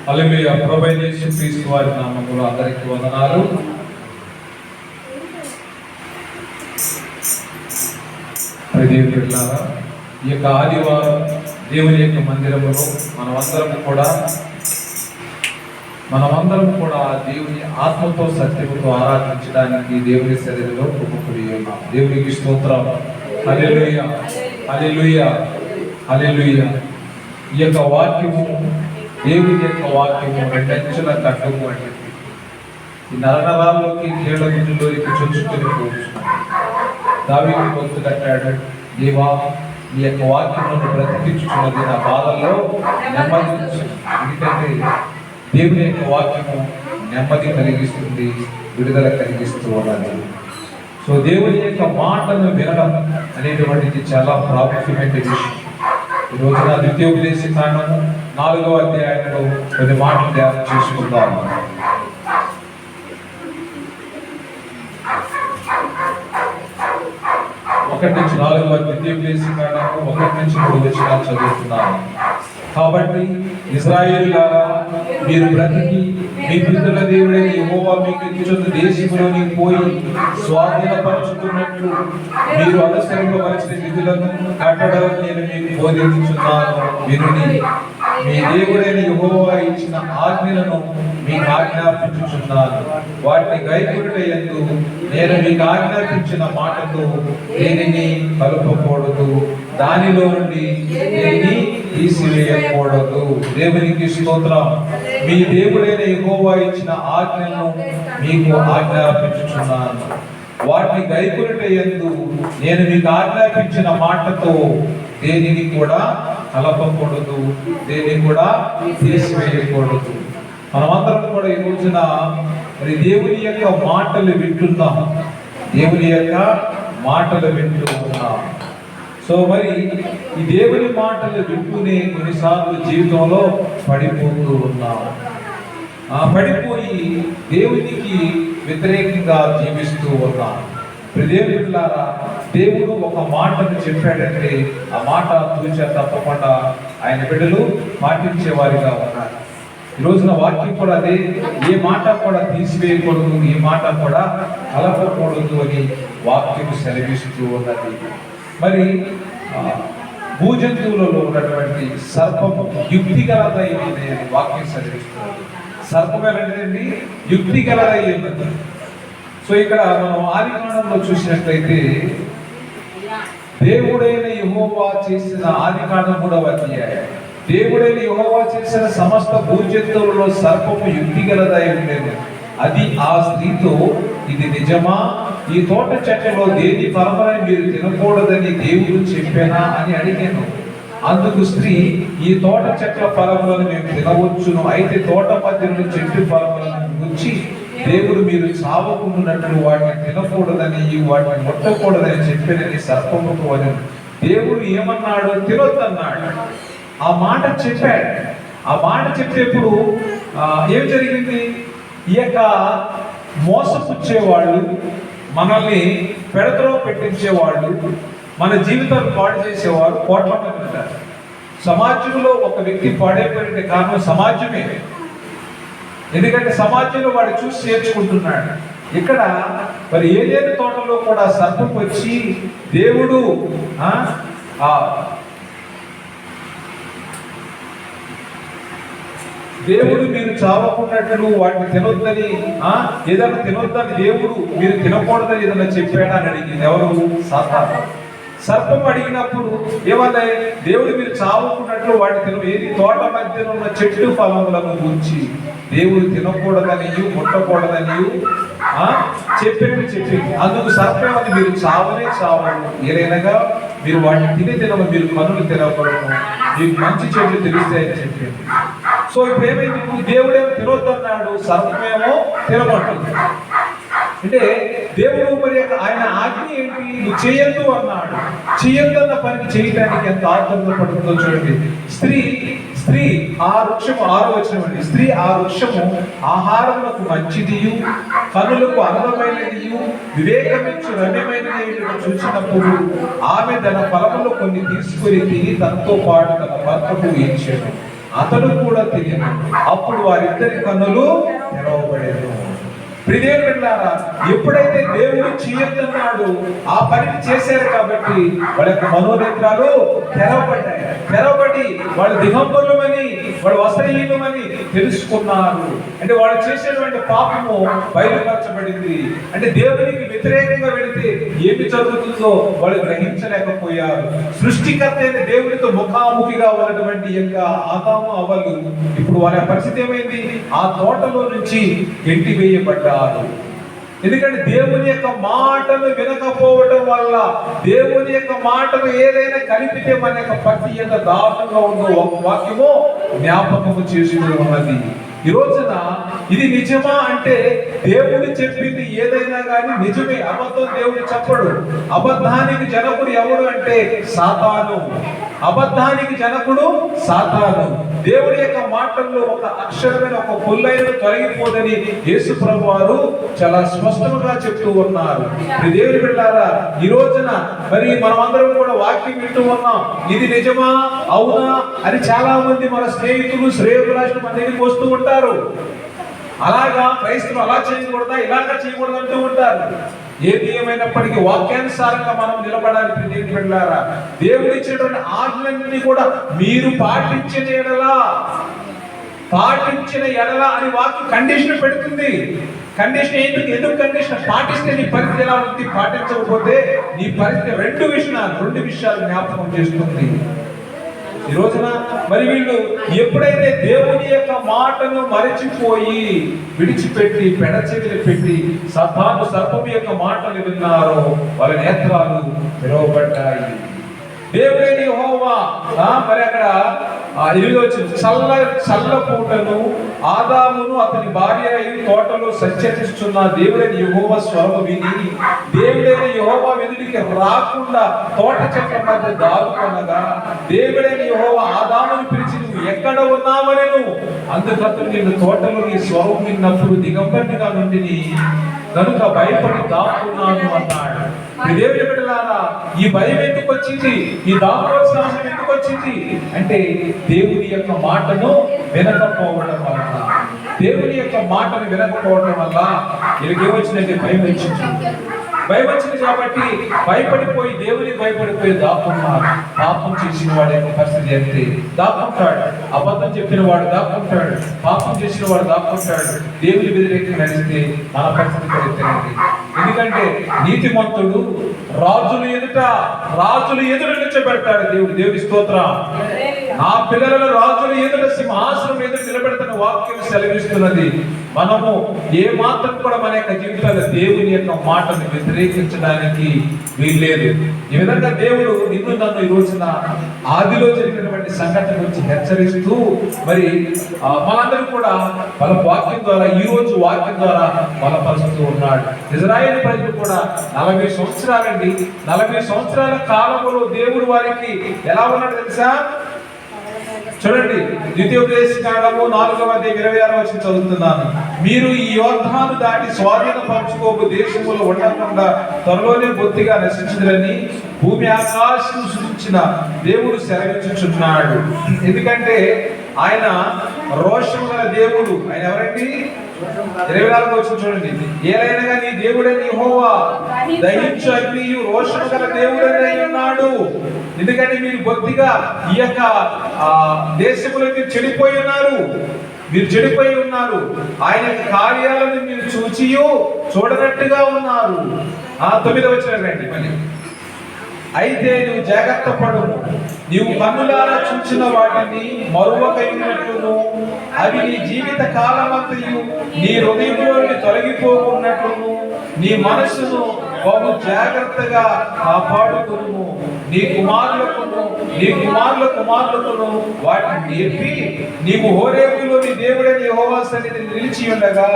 హల్లెలూయా. ప్రభువైన యేసుక్రీస్తు వారి నామములో అందరికీ వందనాలు. దేవులారా, ఈ యొక్క ఆదివారం దేవుని యొక్క మందిరములో మనమందరం కూడా దేవుని ఆత్మతో సత్యముతో ఆరాధించడానికి దేవుని శరీరంలో కుమ్మకుడి ఉన్నాం. దేవునికి స్తోత్రం. హల్లెలూయా, హల్లెలూయా, హల్లెలూయా. ఈ యొక్క వాక్యము, దేవుని యొక్క వాక్యము రెండంచుల ఖడ్గము అంటే ఈ నరనరాల్లోకి కీళ్ళ గుంజులోకి చొచ్చుకొని పోతున్నాడు. దావీదు గొంతు కట్టాడు, దేవా ఈ యొక్క వాక్యములను బ్రతికించుకున్నది నా బాధల్లో నెమ్మది. ఎందుకంటే దేవుని యొక్క వాక్యము నెమ్మది కలిగిస్తుంది, విడుదల కలిగిస్తూ ఉన్నది. సో దేవుని యొక్క మాటను వినడం అనేటువంటిది చాలా ప్రాముఖ్యమైన విషయం. ఈ రోజున ద్వితీయోపదేశ కాండము 4వ అధ్యాయంలో కొన్ని మాటలు ధ్యానం చేసుకుందాము. 1-4 ద్వితీయోపదేశ కాండము 1-3 వచనాలు చదువుతున్నాను. కాబట్టి ఇశ్రాయేలులారా, మీరు బ్రతికి మీ పితరుల దేవుడైన యెహోవా మీకు ఇచ్చుచున్న దేశంలోని పోయి స్వాధీనపరచుకున్నట్లు మీరు అనుసరింపవలసిన విధులను కట్టడలను నేను మీకు బోధించుచున్నాను. వినుడి. మీ దేవుడైన యెహోవా ఇచ్చిన ఆజ్ఞలను మీకు ఆజ్ఞాపించుచున్నాను. వాటిని గైకొనుటయందు నేను మీకు ఆజ్ఞాపించిన మాటతో దేనిని కలుపకూడదు, దానిలో నుండి దేనిని తీసివేయకూడదు. దేవునికి స్తోత్రం. మీ దేవుడైన యెహోవా ఇచ్చిన ఆజ్ఞలను మీకు ఆజ్ఞాపించుచున్నాను. వాటిని గైకొనుటయందు నేను మీకు ఆజ్ఞాపించిన మాటతో దేనిని కూడా కలపకూడదు, దేనిని కూడా తీసివేయకూడదు. మనమందరం కూడా ఈ రోజున మరి దేవుని యొక్క మాటలు వింటున్నాం, దేవుని యొక్క మాటలు వింటూ ఉన్నాం. సో మరి ఈ దేవుని మాటలు వింటూనే కొన్నిసార్లు జీవితంలో పడిపోతూ ఉన్నాం. పడిపోయి దేవునికి వ్యతిరేకంగా జీవిస్తూ ఉన్నాం. దేవులారా, దేవుడు ఒక మాటను చెప్పాడంటే ఆ మాట తూచా తప్పకుండా ఆయన బిడ్డలు పాటించేవారిగా ఉన్నారు. ఈ రోజున వాక్యం కూడా అదే, ఏ మాట కూడా తీసివేయకూడదు, ఏ మాట కూడా కలపకూడదు అని వాక్యం సెలవిస్తూ ఉన్నది. మరి భూజంతువులలో ఉన్నటువంటి సర్పము యుక్తి గలదై ఉన్నది అని వాక్యం సెలవిస్తున్నది. సర్పం ఎలాంటిదండి? యుక్తి గలదై ఉన్నది. సో ఇక్కడ మనం ఆదికాండంలో చూసినట్లయితే దేవుడైన యెహోవా చేసిన ఆదికాండం 3వ అధ్యాయం, దేవుడైన యెహోవా చేసిన సమస్త భూజంతువులలో సర్పము యుక్తి గలదై ఉండేది. అది ఆ స్త్రీతో, ఇది నిజమా? ఈ తోట చెట్లలో దేని ఫలములను మీరు తినకూడదని దేవుడు చెప్పానా అని అడిగాను. అందుకు స్త్రీ, ఈ తోట చెట్ల ఫలములను మేము తినవచ్చును, అయితే తోట మధ్యలో చెట్టు ఫలములను గురించి దేవుడు మీరు చావకుండానట్లు వాటిని తినకూడదని, వాటిని ముట్టకూడదని చెప్పినని సర్పముకు అని. దేవుడు ఏమన్నాడు? తినొద్దన్నాడు. ఆ మాట చెప్పాడు. ఆ మాట చెప్పేప్పుడు ఏం జరిగింది? ఈ యొక్క మోసపుచ్చేవాళ్ళు, మనల్ని పెడతలో పెట్టించేవాళ్ళు, మన జీవితాన్ని పాడు చేసేవారు కోట్ల మంది ఉంటారు. సమాజంలో ఒక వ్యక్తి పాడైపోయిన కారణం సమాజమే. ఎందుకంటే సమాజంలో వాడు చూసి చేర్చుకుంటున్నాడు. ఇక్కడ మరి ఏదేని తోటలో కూడా సర్పం వచ్చి దేవుడు మీరు చావకున్నట్లు వాటిని తినొద్దని, ఏదైనా తినొద్దని దేవుడు మీరు తినకూడదని ఏదైనా చెప్పాడా అని అడిగింది. ఎవరు? సాతాను. సర్పం అడిగినప్పుడు ఏమన్నా? దేవుడు మీరు చావుకున్నట్లు వాటిని ఏది తోట మధ్యలో ఉన్న చెట్టు ఫలములను గురించి దేవుడు తినకూడదని, ముట్టకూడదని చెప్పింది. అందుకు సర్పం మీరు చావనే చావను, ఏదైనాగా మీరు వాటిని తినము, మీరు పనులు తినకూడదు, మీకు మంచి చెట్లు తెలుస్తాయని చెప్పింది. సో ఇప్పుడు ఏమైంది? దేవుడేమో తినొద్దన్నాడు, సర్పమేమో తినమంటుంది. అంటే దేవుడు మరి ఆయన ఆజ్ఞ ఏంటి? నువ్వు చేయొద్దు అన్నాడు. చేయొద్దన్న పనికి చేయడానికి ఎంత ఆత్రంగా పడుతుందో చూడండి. స్త్రీ ఆ వృక్షము, 6వ వచనం అండి, స్త్రీ ఆ వృక్షము ఆహారములకు మంచిదియు కనులకు అందమైనదియు వివేకమిచ్చు రమ్యమైనది చూసినప్పుడు ఆమె తన ఫలములో కొన్ని తీసుకొని తిని తనతో పాటు తన భర్తకు ఇచ్చాడు. అతడు కూడా తెలియను. అప్పుడు వారిద్దరి కన్నులు తెరవబడేను. ప్రియమైన బిడ్డలారా, ఎప్పుడైతే దేవుడు చేయొద్దన్నాడు ఆ పనిని చేశారు కాబట్టి వాళ్ళ యొక్క మనోనేత్రాలు తెరవబడి వాళ్ళు దిగంబరులమని, వాళ్ళు వస్త్రహీనమని తెలుసుకున్నారు. అంటే వాళ్ళు చేసేటువంటి పాపము బయలుపరచబడింది. అంటే దేవునికి వ్యతిరేకంగా వెళితే ఏమి జరుగుతుందో వాళ్ళు గ్రహించలేకపోయారు. సృష్టికర్త అయిన దేవునితో ముఖాముఖిగా ఉన్నటువంటి యొక్క ఆదాము అవ్వలు ఇప్పుడు వాళ్ళ పరిస్థితి ఏమైంది? ఆ తోటలో నుంచి గెంటి వేయబడ్డారు. ఎందుకంటే దేవుని యొక్క మాటలు వినకపోవడం వల్ల, దేవుని యొక్క మాటలు ఏదైనా కలిపితే మన యొక్క ప్రతి ఎంత దారుణంగా ఉందో ఒక వాక్యము జ్ఞాపకము చేస్తూ ఉన్నది. ఈ రోజున ఇది నిజమా అంటే దేవుడు చెప్పింది ఏదైనా కానీ నిజమే. అబద్ధం దేవుడు చెప్పడు. అబద్ధానికి జనకుడు ఎవడు అంటే సాతాను. అబద్ధానికి జనకుడు సాతాను. దేవుడి యొక్క మాటల్లో ఒక అక్షరమైన ఒక పుల్లైన తొలగిపోదని యేసు ప్రభు వారు చాలా స్పష్టంగా చెప్తూ ఉన్నారు. దేవుని బిడ్డలారా, ఈ రోజున మరి మనమందరం కూడా వాక్యం వింటూ ఉన్నాం. ఇది నిజమా అవునా అని చాలా మంది మన స్నేహితులు శ్రేయోభిలాషులు మన దగ్గరికి వస్తూ ఉంటారు. అలాగా క్రైస్తవులు అలా చేయకూడదా, ఇలాగా చేయకూడదు అంటూ ఉంటారు. ఏది ఏమైనప్పటికీ వాక్యానుసారంగా మనం నిలబడాలి. దేవుని బిడ్డలారా, దేవుడు ఇచ్చినటువంటి ఆజ్ఞలన్నీ కూడా మీరు పాటించిన ఎడల అని వాక్యం కండిషన్ పెడుతుంది. కండిషన్ ఎందుకు కండిషన్? పాటిస్తే నీ పరిస్థితి ఎలా ఉంది, పాటించకపోతే నీ పరిస్థితి రెండు విషయాలు జ్ఞాపకం చేస్తుంది. ఈ రోజున మరి వీళ్ళు ఎప్పుడైతే దేవుని యొక్క మాటను మరచిపోయి విడిచిపెట్టి పెడచెవిని పెట్టి సర్పం యొక్క మాటలు విన్నారో వాళ్ళ నేత్రాలు తెరవబడ్డాయి. దేవుడైన యెహోవా మరి అక్కడ చల్లపూటను ఆదామును అతని భార్య తోటలో సంచరిస్తున్న దేవుడైన యెహోవా స్వరము విని దేవుడైన యెహోవా వెనుడికి రాకుండా తోట చెట్ల మధ్య దాగుకొనగా దేవుడైన యెహోవా ఆదామును పిలిచి నువ్వు ఎక్కడ ఉన్నావనెను. అందుకతడు నేను తోటలో నీ స్వరం విన్నప్పుడు దిగంబరిగా నుండి కనుక భయపడి దాక్కున్నాను అన్నాడు. దేవుని బిడ్డలారా, ఈ భయం ఎందుకు వచ్చింది? ఈ దాక్కోవాల్సిన అవసరం ఎందుకు వచ్చింది అంటే దేవుని యొక్క మాటను వినకపోవడం వల్ల. దేవుని యొక్క మాటను వినకపోవడం వల్ల వీళ్ళకేమొచ్చిందంటే భయం వచ్చింది కాబట్టి భయపడిపోయి దేవునికి భయపడిపోయి దాక్కుంటున్నారు. పాపం చేసిన వాడు యొక్క పరిస్థితి అంటే దాక్కుంటాడు. అబద్ధం చెప్పిన వాడు దాక్కుంటాడు. పాపం చేసిన వాడు దాక్కుంటాడు. దేవుని వ్యతిరేకంగా నడిస్తే మన పరిస్థితి పరిస్థితి. ఎందుకంటే నీతిమంతుడు రాజులు ఎదుట నిలబెడతాడు. దేవుడి స్తోత్రం. నా పిల్లలను రాజుల ఎదుట సింహాసనం ఎదుట నిలబెడతాను వాక్యం సెలవిస్తున్నది. మనము ఏ మాత్రం కూడా మన యొక్క జీవితాల్లో దేవుని యొక్క మాటను వ్యతిరేకించడానికి వీల్లేదు. ఈ విధంగా దేవుడు నిన్ను నన్ను ఈ రోజున ఆదిలో జరిగినటువంటి సంఘటన గురించి హెచ్చరిస్తూ మరి మనందరూ కూడా వాళ్ళ వాక్యం ద్వారా ఈ రోజు వాక్యం ద్వారా బలపరుస్తూ ఉన్నాడు. ఇజ్రాయేల్ ప్రజలు కూడా 40 సంవత్సరాలండి. 40 సంవత్సరాల కాలంలో దేవుడు వారికి ఎలా ఉన్నాడు తెలుసా? చూడండి, ద్వితీయోపదేశకాండము 4:26 చదువుతున్నాను. మీరు ఈ యోర్దాను దాటి స్వాధీనపరచుకోకు దేశములో ఉండకుండా త్వరలోనే బొత్తిగా నశించుదని భూమి ఆకాశం సృష్టించిన దేవుడు సెలవించుచున్నాడు. ఎందుకంటే ఆయన రోషము గల దేవుడు. ఆయన ఎవరండి? 24 చూడండి. ఏలైనగా నీ దేవుడైన యెహోవా దహించు అగ్నియు రోషము గల దేవుడై ఉన్నాడు. ఎందుకంటే మీరు బొత్తిగా ఈ యొక్క దేశంలో మీరు చెడిపోయి ఉన్నారు. ఆయన కార్యాలను మీరు చూడనట్టుగా ఉన్నారు. 9వ వచనం రండి మళ్ళీ. అయితే నువ్వు జాగ్రత్త పడుము, నీవు కన్నులారా చూచిన వాటిని మరువకైనట్లును అవి నీ జీవిత కాలమంతయు నీ హృదయంలోని తొలగిపోకున్నట్లును నీ మనస్సును బహు జాగ్రత్తగా కాపాడుకును. నీ కుమారుల కుమారులకును వాటిని నేర్పి నీవు హోరేబులోని దేవుడైన యెహోవా సన్నిధిని నిలిచి ఉండగా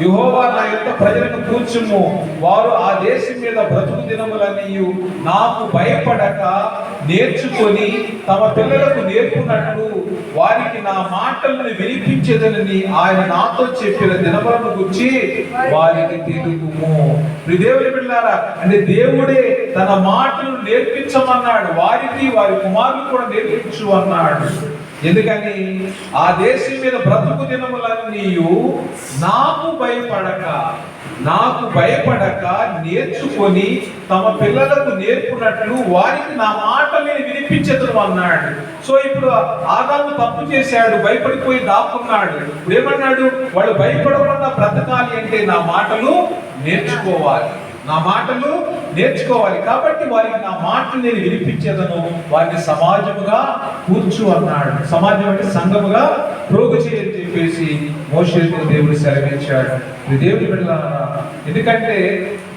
యెహోవా నా యొక్క ప్రజలను కూర్చుము, వారు ఆ దేశం మీద బ్రతుకు దినములన్నీ నాకు భయపడక నేర్చుకొని తమ పిల్లలకు నేర్పునట్లు వారికి నా మాటలను వినిపించేదనని ఆయన నాతో చెప్పిన దినములను గురించి వారికి తెలుపుము. దేవుని బిడ్డలారా, అంటే దేవుడే తన మాటలు నేర్పించమన్నాడు. వారికి వారి కుమారులు కూడా నేర్పించు అన్నాడు. ఎందుకని ఆ దేశం మీద బ్రతుకు దినములన్నీ నాకు భయపడక నేర్చుకొని తమ పిల్లలకు నేర్పునట్లు వారికి నా మాటలు వినిపించదు అన్నాడు. సో ఇప్పుడు ఆదాము తప్పు చేశాడు, భయపడిపోయి దాక్కున్నాడు. ఇప్పుడు ఏమన్నాడు? వాళ్ళు భయపడకుండా బ్రతకాలి అంటే నా మాటలు నేర్చుకోవాలి, కాబట్టి వారికి నా మాటలు నేను వినిపించేదను, వారిని సమాజముగా కూర్చు అన్నాడు. సమాజం అంటే సంఘముగా ప్రోగు చేయని చెప్పేసి మోషేకు దేవుడు సెలవిచ్చాడు. దేవుడి బిడ్డలారా, ఎందుకంటే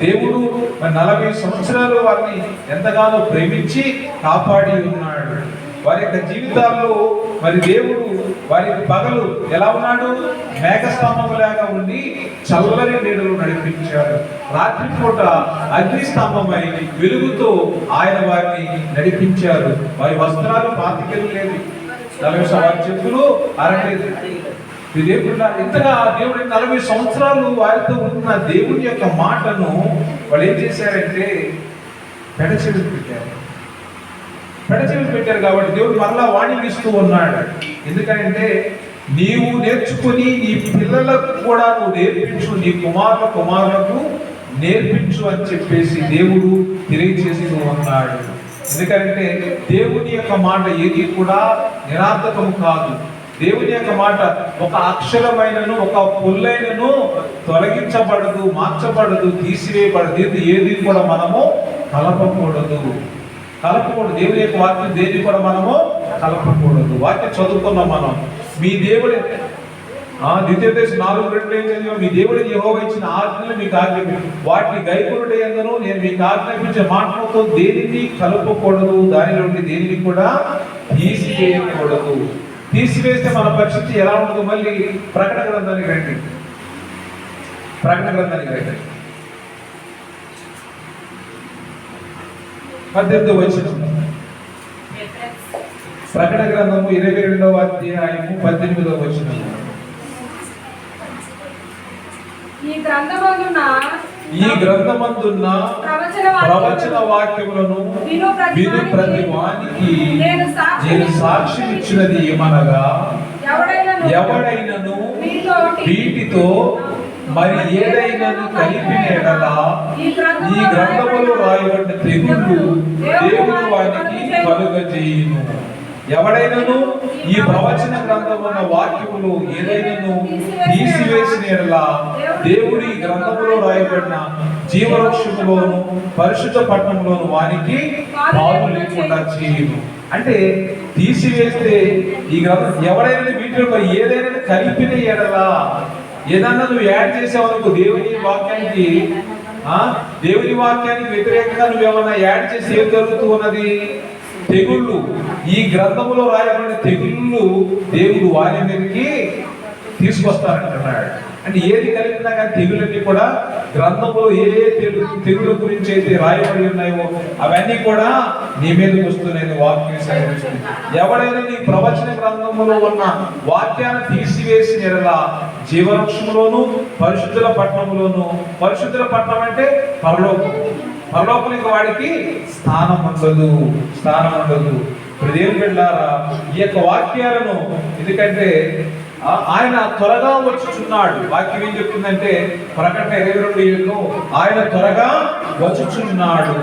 దేవుడు 40 సంవత్సరాలు వారిని ఎంతగానో ప్రేమించి కాపాడి ఉన్నాడు. వారి యొక్క జీవితాల్లో మరి దేవుడు వారికి పగలు ఎలా ఉన్నాడు? మేఘస్తంభములాగా ఉండి చల్లని నీడలు నడిపించాడు. రాత్రిపూట అగ్నిస్తంభమై వెలుగుతో ఆయన వారిని నడిపించారు. వారి వస్త్రాలు పాతికెళ్ళు లేదు, 40 చెప్పులు అరలేదు. ఇంతగా దేవుడి 40 సంవత్సరాలు వారితో ఉన్న దేవుని యొక్క మాటను వాళ్ళు ఏం చేశారంటే పెడచెవిని పెట్టారు. కాబట్టి దేవుడు మరలా వాణింగ్ ఇస్తూ ఉన్నాడు. ఎందుకంటే నీవు నేర్చుకుని నీ పిల్లలకు కూడా నువ్వు నేర్పించు, నీ కుమారులకు నేర్పించు అని చెప్పేసి దేవుడు తెలియజేస్తూ ఉన్నాడు. ఎందుకంటే దేవుని యొక్క మాట ఏది కూడా నిరార్థకము కాదు. దేవుని యొక్క మాట ఒక అక్షరమైనను ఒక పుల్లైనను తొలగించబడదు, మార్చబడదు, తీసివేయబడదు. ఏది కూడా మనము కలపకూడదు. దేవుని యొక్క వాక్యం దేన్ని కూడా మనము కలపకూడదు. వాక్యం చదువుకున్నాం మనం. మీ దేవుడి ద్వితీయోపదేశం 4:2 ఏం చదివాం? మీ దేవుడి యెహోవా ఇచ్చిన ఆజ్ఞలు మీకు ఆజ్ఞాపించు, వాటిని గైకొనుటయందును నేను మీకు ఆజ్ఞాపించే మాటలతో దేనిని కలపకూడదు, దాని నుండి దేనిని కూడా తీసివేయకూడదు. తీసివేస్తే మన పరిస్థితి ఎలా ఉండదు? మళ్ళీ ప్రకటన గ్రంథానికి రండి. 18వ వచనం. ప్రకటన గ్రంథము 22వ అధ్యాయము 18వ వచనం. ఈ గ్రంథమందున్న ప్రవచన వాక్యములను విను ప్రతి వానికి నేను సాక్ష్యం ఇచ్చినది ఏమనగా, ఎవడైనను వీటితో మరి ఏదైనాను కలిపిన ఎడల ఈ గ్రంథములో రాయబడిన తెగుళ్ళు దేవుడు వారికి కలుగజేయును. ఎవడైనాను ఈ ప్రవచన గ్రంథమున్న వాక్యములు ఏదైనాను తీసివేసిన ఎడల దేవుడు ఈ గ్రంథములో రాయబడిన జీవవృక్షములోను పరిశుద్ధ పట్టణంలోను వానికి పాలు లేకుండా చేయును. అంటే తీసివేస్తే ఈ గ్రంథం ఎవడైనా వీటిలో ఏదైనా కలిపిన ఎడల, ఏదన్నా నువ్వు యాడ్ చేసావనుకో దేవుని వాక్యానికి వ్యతిరేకంగా నువ్వేమన్నా యాడ్ చేసి ఏం జరుగుతూ ఉన్నది? తెగుళ్ళు. ఈ గ్రంథములో రాయబడిన తెగుళ్ళు దేవుడు వారి మీదకి తీసుకొస్తానంటున్నాడు. అంటే ఏది కలిపినా కానీ తెగులన్నీ కూడా గ్రంథములో ఏ తెగుల గురించి అయితే రాయబడి ఉన్నాయో అవన్నీ కూడా నీ మీదకి వస్తున్నాయి. వాక్యం సెలవిస్తుంది. ఎవడైనా నీ ప్రవచన గ్రంథములో ఉన్న వాక్యాన్ని తీసివేసిన ఎడల జీవవృక్షములోను పరిశుద్ధుల పట్టణములోను, పరిశుద్ధుల పట్టణం అంటే పరలోకం ఇంకా వాడికి స్థానం ఉండదు. ఇప్పుడు దేవుని బిడ్డలారా, ఈ యొక్క వాక్యాలను, ఎందుకంటే ఆయన త్వరగా వచ్చుచున్నాడు. వాక్యం ఏం చెప్తుందంటే ప్రకటన 22:7 ఆయన త్వరగా వచ్చుచున్నాడు.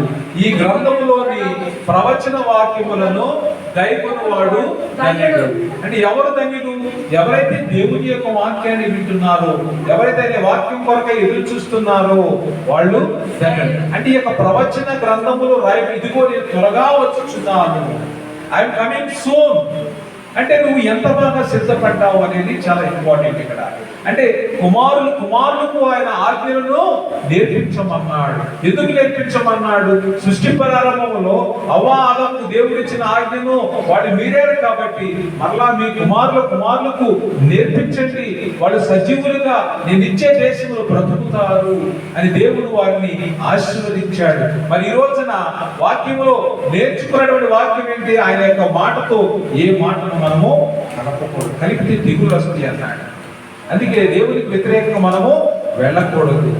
ఈ గ్రంథములోని ప్రవచన వాక్యములను గైకొనువాడు ధన్యుడు. అంటే ఎవరు ధన్యుడు? ఎవరైతే దేవుని యొక్క వాక్యాన్ని వింటున్నారో, ఎవరైతే వాక్యం కొరకై ఎదురు చూస్తున్నారో వాళ్ళు ధన్యుడు. అంటే ఈ యొక్క ప్రవచన గ్రంథములో ఇదిగో నేను త్వరగా వచ్చుచున్నాను, ఐఎమ్ కమింగ్ సూన్. అంటే నువ్వు ఎంత బాగా సిద్ధపడ్డావు అనేది చాలా ఇంపార్టెంట్ ఇక్కడ. అంటే కుమారులకు ఆయన ఆజ్ఞలను నేర్పించమన్నాడు. ఎందుకు నేర్పించమన్నాడు? సృష్టి ప్రారంభంలో ఆదాముకు దేవుడు ఇచ్చిన ఆజ్ఞను వాడు మీరారు కాబట్టి మరలా మీ కుమారులకు నేర్పించండి, వాళ్ళు సజీవులుగా నేను ఇచ్చే దేశంలో బ్రతుకుతారు అని దేవుడు వారిని ఆశీర్వదించాడు. మరి ఈ రోజున వాక్యంలో నేర్చుకున్నటువంటి వాక్యం ఏంటి? ఆయన యొక్క మాటతో ఏ మాటను మనము కలపకూడదు. కలిపితే తెగులు వస్తుంది అన్నాడు. అందుకే దేవునికి వ్యతిరేకంగా మనము వెళ్ళకూడదు.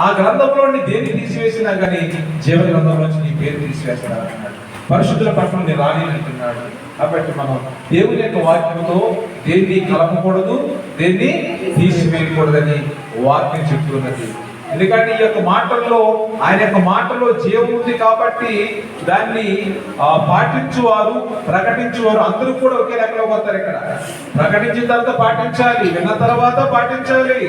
ఆ గ్రంథంలోని దేన్ని తీసివేసినా కానీ జీవ గ్రంథంలోంచి నీ పేరు తీసివేస్తాడు అన్నాడు. పరిశుద్ధుల పట్ల రాని అంటున్నాడు. కాబట్టి మనం దేవుని యొక్క వాక్యంతో దేన్ని కలపకూడదు, దేన్ని తీసివేయకూడదని వాక్యం చెప్తున్నది. ఎందుకంటే ఈ యొక్క మాటల్లో, ఆయన యొక్క మాటలో జీవం ఉంది కాబట్టి దాన్ని పాటించువారు, ప్రకటించువారు అందరూ కూడా ఒకే లెక్కలో పోతారు. ఇక్కడ ప్రకటించిన తర్వాత పాటించాలి, విన్న తర్వాత పాటించాలి,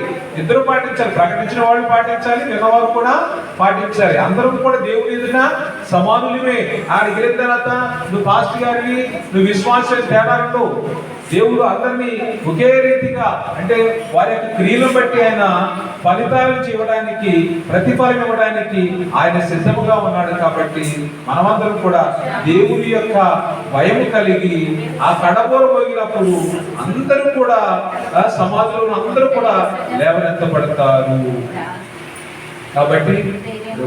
ఇద్దరు పాటించాలి. ప్రకటించిన వాళ్ళు పాటించాలి, విన్నవారు కూడా పాటించాలి. అందరూ కూడా దేవుని ఎదుట సమానులమే. ఆయన వెళ్ళిన తర్వాత నువ్వు పాస్టర్ గారిని, నువ్వు విశ్వాసం తేడాలతో దేవుడు అందరినీ ఒకే రీతిగా, అంటే వారి యొక్క క్రియలను బట్టి ఆయన ఫలితాలను ఇవ్వడానికి, ప్రతిఫలం ఇవ్వడానికి ఆయన సిద్ధముగా ఉన్నాడు. కాబట్టి మనమందరం కూడా దేవుని యొక్క భయం కలిగి ఆ కడబోర పోయినప్పుడు అందరూ కూడా సమాజంలో అందరూ కూడా లేవనెత్తబడతారు. కాబట్టి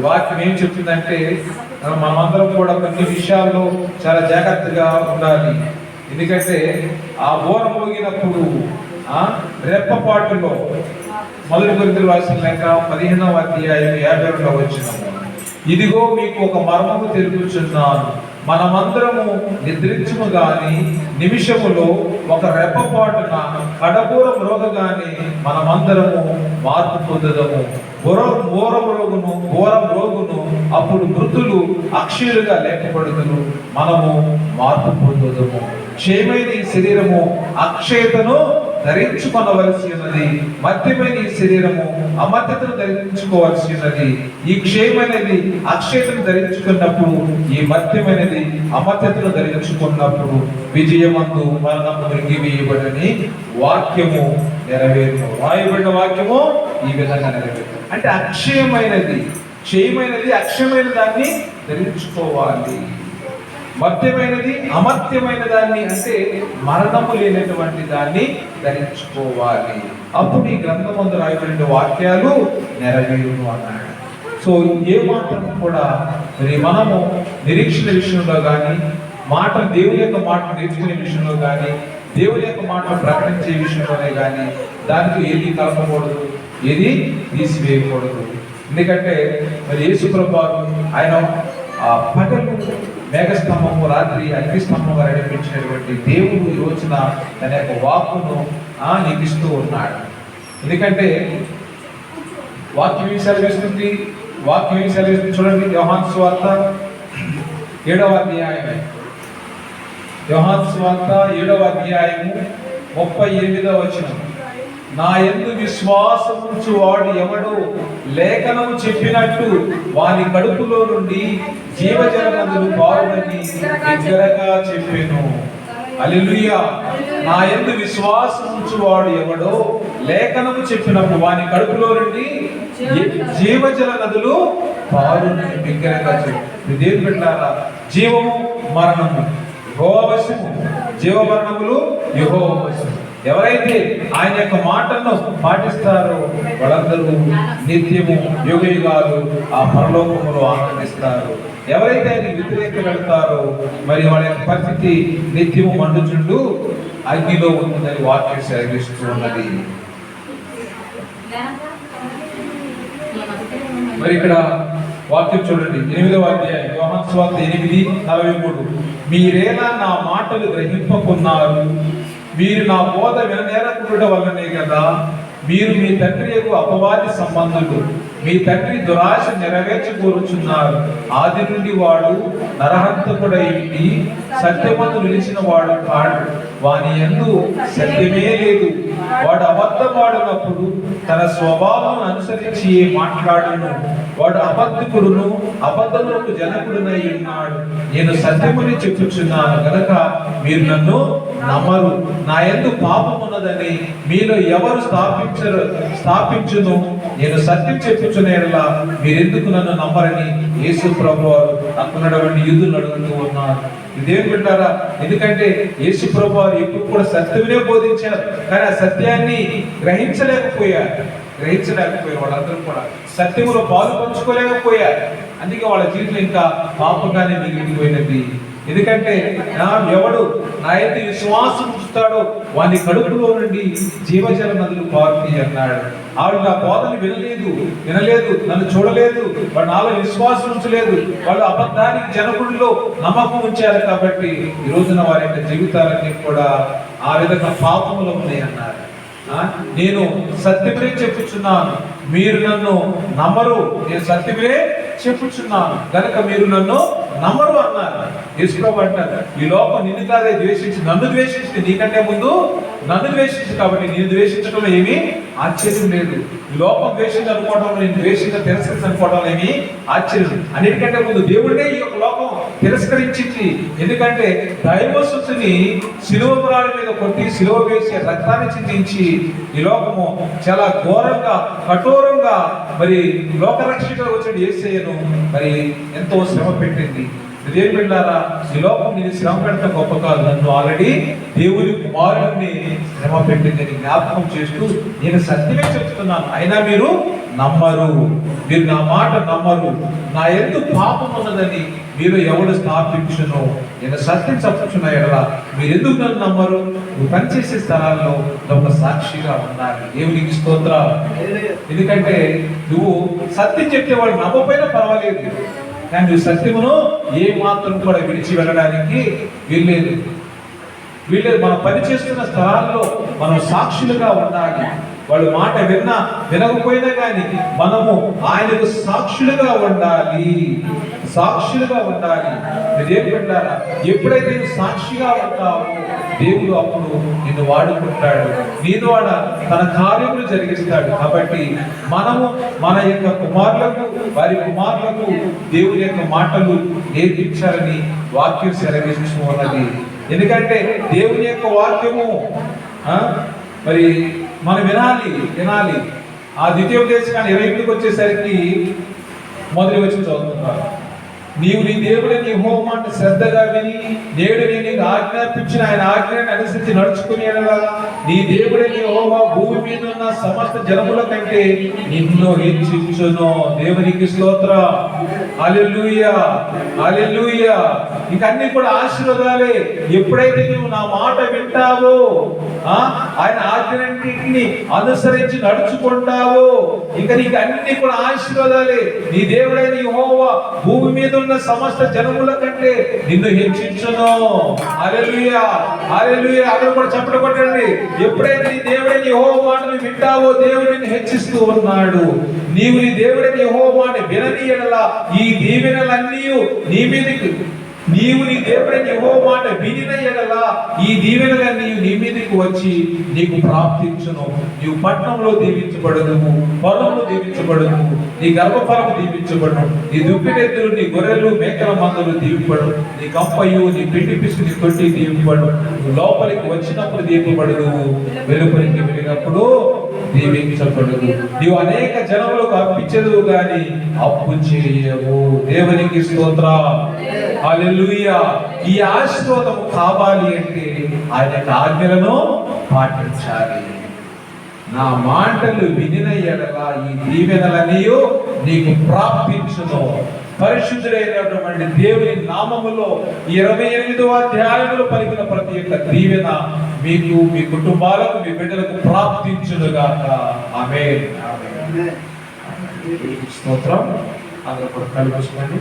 వాక్యం ఏం చెప్తుందంటే మనమందరం కూడా కొన్ని విషయాల్లో చాలా జాగ్రత్తగా ఉండాలి. ఎందుకంటే ఆ బోర మోగినప్పుడు రెప్పపాటులో, మొదటి కొరింథీయులకు రాసిన లేఖ 15వ అధ్యాయం 52వ వచనం, ఇదిగో మీకు ఒక మర్మము తెలుపుచున్నాను, మనమందరము నిద్రించుము గాని నిమిషములో ఒక రెప్పపాటున కడబూర మ్రోగగాని మనమందరము మార్పు పొందుదము. ఘోరం రోగును అప్పుడు మృతులు అక్షయులుగా లేఖపడుదురు, మనము మార్పు పొందుదము. క్షయమైన ఈ శరీరము అక్షయతను ధరించుకొనవలసి ఉన్నది, మధ్యమైన ఈ శరీరము అమర్త్యతను ధరించుకోవలసి ఉన్నది. ఈ క్షయమైనది అక్షయతను ధరించుకున్నప్పుడు, ఈ మధ్యమైనది అమర్త్యతను ధరించుకున్నప్పుడు విజయమందు మరణము మృంగివేయబడని వాక్యము నెరవేరును. రాయబడిన వాక్యము ఈ విధంగా నెరవేరు. అంటే అక్షయమైనది, క్షయమైనది, అక్షయమైన దాన్ని ధరించుకోవాలి. మధ్యమైనది, అమర్త్యమైన దాన్ని, అంటే మరణము లేనటువంటి దాన్ని ధరించుకోవాలి. అప్పుడు ఈ గ్రంథమందు రాయబడిన వాక్యాలు నెరవేరును అన్నాడు. సో ఏ మాత్రం కూడా మరి మనము నిరీక్షణ విషయంలో కానీ, దేవుని యొక్క మాటలు నేర్చుకునే విషయంలో కానీ, దేవుని యొక్క మాటలు ప్రకటించే విషయంలోనే కానీ దానికి ఏది కలపకూడదు, ఏది తీసివేయకూడదు. ఎందుకంటే మరి యేసు ప్రభువు ఆయన పగలు మేఘస్తంభము, రాత్రి అగ్నిస్తంభంగా నడిపించినటువంటి దేవుడు ఈ రోజున తన యొక్క వాక్కును నీకిస్తూ ఉన్నాడు. ఎందుకంటే వాక్యం ఏం సెలవిస్తుంది? చూడండి, యోహాను సువార్త 7వ అధ్యాయం, యోహాను సువార్త 7వ అధ్యాయము 38వ వచనం, నా యందు విశ్వాసముంచు వాడు ఎవడు లేఖనము చెప్పినట్టు వాని కడుపులో నుండి జీవజల నదులు పారునని బిగ్గరగా చెప్పెను. హల్లెలూయా. నా యందు విశ్వాసముంచు వాడు ఎవడో లేఖనము చెప్పినప్పుడు వాని కడుపులో నుండి జీవజల నదులు పారునని బిగ్గరగా చెప్పు. దేవుని బిడ్డలారా, జీవము మరణము యెహోవా వశము, జీవ మరణములు యెహోవా వశము. ఎవరైతే ఆయన యొక్క మాటలను పాటిస్తారో వాళ్ళందరూ నిత్యము యుగయుగాలు ఆ పరలోకములో ఆనందిస్తారు. ఎవరైతే ఆయన వ్యతిరేక వెళ్తారో మరి వాళ్ళ యొక్క పరిస్థితి నిత్యము మండుచుండు అగ్నిలో ఉంటుందని వాక్యం సెలవిస్తూ ఉన్నది. మరి ఇక్కడ వాక్యం చూడండి, 8వ అధ్యాయం, యోహాను సువార్త 8:43, మీరేలా నా మాటలు గ్రహింపకున్నారు, మీరు నా బోధ విననేరకుండుట వల్లనే కదా మీరు మీ తండ్రి యొక్క అపవాది సంబంధులు, మీ తండ్రి దురాశ నెరవేర్చకూరుచున్నారు. ఆది నుండి వాడు నరహంతకుడై సత్యమందు నిలిచిన వాడు కాడు, వాని యందు సత్యమే లేదు. వాడు అబద్ధమాడినప్పుడు తన స్వభావం అనుసరించి మాట్లాడును. వాడు అబద్ధకుడును అబద్ధములకు జనకుడునై ఉన్నాడు. నేను సత్యముని చెప్పుచున్నాను గనక మీరు నన్ను నమ్మరు. నా యందు పాపమున్నదని మీలో ఎవరు స్థాపించును. నేను సత్యం చెప్పుచునేలా మీరెందుకు నన్ను నమ్మరని యేసు ప్రభువారు అక్కడున్నటువంటి యూదులను అడుగుతూ ఉన్నారు. ఇదేం పెట్టారా? ఎందుకంటే యేసు ప్రభువారు ఎప్పుడు కూడా సత్యమునే బోధించారు, కానీ ఆ సత్యాన్ని గ్రహించలేకపోయారు. వాళ్ళందరూ కూడా సత్యములో పాలు పంచుకోలేకపోయారు. అందుకే వాళ్ళ జీవితం ఇంకా పాపంగానే మిగిలిపోయినది. ఎందుకంటే ఎవడు నా యందు విశ్వాసం ఉంచుతాడో వాని కడుపులో నుండి జీవజల నదులు పారుతాయి అన్నాడు. ఆవిడ నా బోధన వినలేదు, నన్ను చూడలేదు, వాడు నాలో విశ్వాసం ఉంచలేదు, వాళ్ళు అబద్ధానికి జనకుడిలో నమ్మకం ఉంచారు. కాబట్టి ఈ రోజున వారి యొక్క జీవితాలన్నీ కూడా ఆ విధంగా పాపములో ఉన్నాయి అన్నారు. నేను సత్యమే చెప్పుచున్నాను, మీరు నన్ను నమ్మరు. నేను సత్యమే చెప్పుచున్నాను కనుక మీరు నన్ను నమ్మరు అన్నారు. యేసుప్రభువు అంటారు, ఈ లోకం నిన్ను కాదే ద్వేషించి, నన్ను ద్వేషించి, నీకంటే ముందు నన్ను ద్వేషించి, కాబట్టి నేను ద్వేషించడంలో ఏమీ ఆశ్చర్యం లేదు. ఈ లోకం ద్వేషించి అనుకోవడంలో, నేను ద్వేషించ తిరస్కరించి అనుకోవడంలో ఏమీ ఆశ్చర్యం. అన్నిటికంటే ముందు దేవుడినే ఈ యొక్క లోకం తిరస్కరించింది. ఎందుకంటే దైవసుని శిలువ పురాల మీద కొట్టి, శిలువ వేసి, రక్తాన్ని చిందించి ఈ లోకము చాలా ఘోరంగా, కఠోరంగా మరి లోకరక్షకుడు వచ్చిన యేసయ్యను మరి ఎంతో శ్రమ పెట్టింది. దేవుని బిడ్డలారా, ఈ లోకం నేను శ్రమ పెడతా గొప్ప కాదు, నన్ను ఆల్రెడీ దేవుని కుమారుడిని శ్రమ పెట్టిందని జ్ఞాపకం చేస్తూ నేను సత్యమే చెప్తున్నాను, అయినా మీరు నమ్మరు, మీరు నా మాట నమ్మరు. నా యందు పాపం ఉన్నదని మీరు ఎవడు స్థాపించును, నేను సత్యం చెప్పుచున్నా ఎడలా మీరు ఎందుకు నన్ను నమ్మరు? నువ్వు పనిచేసే స్థలాల్లో ఒక సాక్షిగా ఉండాలి. దేవునికి స్తోత్రాలు. ఎందుకంటే నువ్వు సత్యం చెప్తేవాడు నమ్మపోయినా పర్వాలేదు, కానీ నువ్వు సత్యమును ఏ మాత్రం కూడా విడిచి వెళ్ళడానికి వీల్లేదు. మనం పనిచేస్తున్న స్థలాల్లో మనం సాక్షులుగా ఉండాలి. వాళ్ళు మాట వినకపోయినా కానీ మనము ఆయనకు సాక్షులుగా ఉండాలి. దేవుడు పెట్టారా, ఎప్పుడైతే నువ్వు సాక్షిగా ఉంటావో దేవుడు అప్పుడు నిన్ను వాడుకుంటాడు, నీ ద్వారా తన కార్యములు జరిగిస్తాడు. కాబట్టి మనము మన యొక్క వారి కుమారులకు దేవుని యొక్క మాటలు నేర్పించాలని వాక్యం సెలవిస్తూ ఉన్నది. ఎందుకంటే దేవుని యొక్క వాక్యము మరి మనం వినాలి. ఆ ద్వితీయోపదేశకాండం 28కి వచ్చేసరికి మొదటి వచనం చదువుతున్నారు. నీవు నీ దేవుడిని యెహోవా మాట శ్రద్ధగా విని నేడు నేను ఆజ్ఞాపించిన ఆయన ఆజ్ఞను అనుసరించి నడుచుకునేలా నీ దేవుడిని యెహోవా భూమి మీద ఉన్న సమస్త జనముల కంటే నిన్ను హెచ్చించును. దేవునికి స్తోత్రం. హల్లెలూయా, హల్లెలూయా. ఇంకన్నీ కూడా ఆశీర్వాదాలే. ఎప్పుడైతే నువ్వు నా మాట వింటావో, ఆయన ఆజ్ఞలన్నింటినీ అనుసరించి నడుచుకుంటావో, ఇంకా నీకు అన్ని కూడా ఆశీర్వాదాలే. నీ దేవుడైన యెహోవా భూమి మీద ఉన్న సమస్త జనముల కంటే నిన్ను హెచ్చించును. హల్లెలూయా, హల్లెలూయా. అందరూ కూడా చప్పట్లు కొట్టండి. ఎప్పుడైతే నీ దేవుడైన యెహోవా మాటను వింటావో దేవుడు నిన్ను హెచ్చిస్తూ ఉన్నాడు. నీవు నీ దేవుడైన యెహోవా మాట వినని యెడల ఈ దీవెనలన్నీ నీ మీదకి, నీవు నీ దేవుడైన యెహోవా మాట వినిన యెడల ఈ దీవెనలన్నీ నీ మీదకి వచ్చి నీకు ప్రాప్తించును. నీవు పట్టణంలో దీవించబడుదువు, పొలంలో దీవించబడును, నీ గర్భఫలము దీవించబడును, నీ దుప్పినెద్దులు, నీ గొర్రెలు, మేకల మందలు దీవింపబడు, నీ కంపయు, నీ పిండి పిసుని తొట్టి దీవింపబడు. నువ్వు లోపలికి వచ్చినప్పుడు దీవింపబడుదువు, వెలుపలికి వెళ్ళినప్పుడు దీవించబడుదు. నీవు అనేక జనములకు అప్పించదువు గాని అప్పు చేయవు. దేవునికి స్తోత్రం. హల్లెలూయా. ఈ ఆశీర్వాదం కావాలి అంటే ఆయన ఆజ్ఞలను పాటించాలి. నా మాటలు వినిన యెడల ఈ దీవెనలన్నీ నీకు ప్రాప్తించును. పరిశుద్ధుడైనటువంటి దేవుని నామములో 28వ అధ్యాయంలో పలికిన ప్రతి ఒక్క దీవెన మీకు, మీ కుటుంబాలకు, మీ బిడ్డలకు ప్రాప్తించునుగాక. ఆమేన్. స్తోత్రం. అందరూ కూడా కళ్ళు మూసుకోండి.